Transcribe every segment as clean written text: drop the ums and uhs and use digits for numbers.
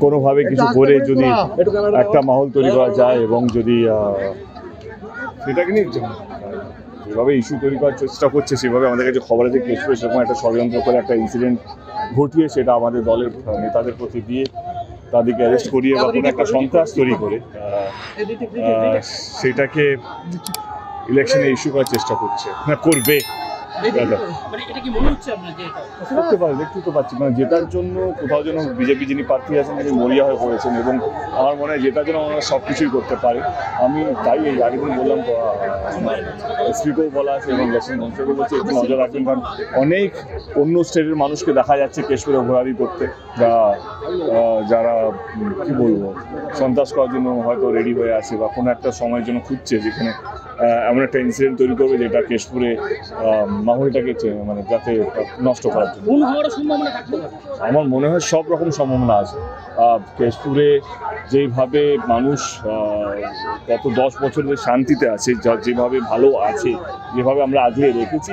কোনোভাবে কিছু করে যদি একটা মাহল তৈরি করা যায় এবং যদি সেটাকে নিয়ে যেভাবে ইস্যু তৈরি করার চেষ্টা করছে সেভাবে আমাদের কাছে খবর আছে কেস করে সেরকম একটা ষড়যন্ত্র করে একটা ইনসিডেন্ট ঘটিয়ে সেটা আমাদের দলের নেতাদের প্রতি দিয়ে তাদেরকে অ্যারেস্ট করিয়ে বা কোনো একটা সন্ত্রাস তৈরি করে সেটাকে ইলেকশনে ইস্যু করার চেষ্টা করছে না করবে। করতে পারে দেখতে তো পাচ্ছি মানে জেতার জন্য কোথাও যেন বিজেপি যিনি প্রার্থী আছেন তিনি মরিয়া হয়ে পড়েছেন এবং আমার মনে হয় জেতার জন্য ওনারা সব কিছুই করতে পারে। আমি তাই এই আগের দিন বললাম আমার এসপিকেও বলা আছে এবং ইলেকশন কমিশনকেও বলছে একটু নজর রাখবেন কারণ অনেক অন্য স্টেটের মানুষকে দেখা যাচ্ছে কেশপুরে ঘোরাঘুরি করতে যারা কি বলবো সন্ত্রাস করার জন্য হয়তো রেডি হয়ে আছে বা কোনো একটা সময়ের জন্য খুঁজছে যেখানে এমন একটা ইনসিডেন্ট তৈরি করবে যেটা কেশপুরে মাহলটাকে মানে যাতে নষ্ট করার জন্য আমার মনে হয় সব রকম সম্ভাবনা আছে। কেশপুরে যেইভাবে মানুষ গত 10 বছরের শান্তিতে আছে যেভাবে ভালো আছে যেভাবে আমরা আগলে রেখেছি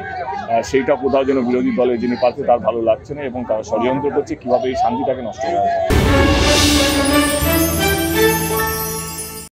সেইটা কোথাও যেন বিরোধী দলের যিনি প্রার্থী তার ভালো লাগছে না এবং তারা ষড়যন্ত্র করছে কীভাবে এই শান্তিটাকে নষ্ট করা যায়।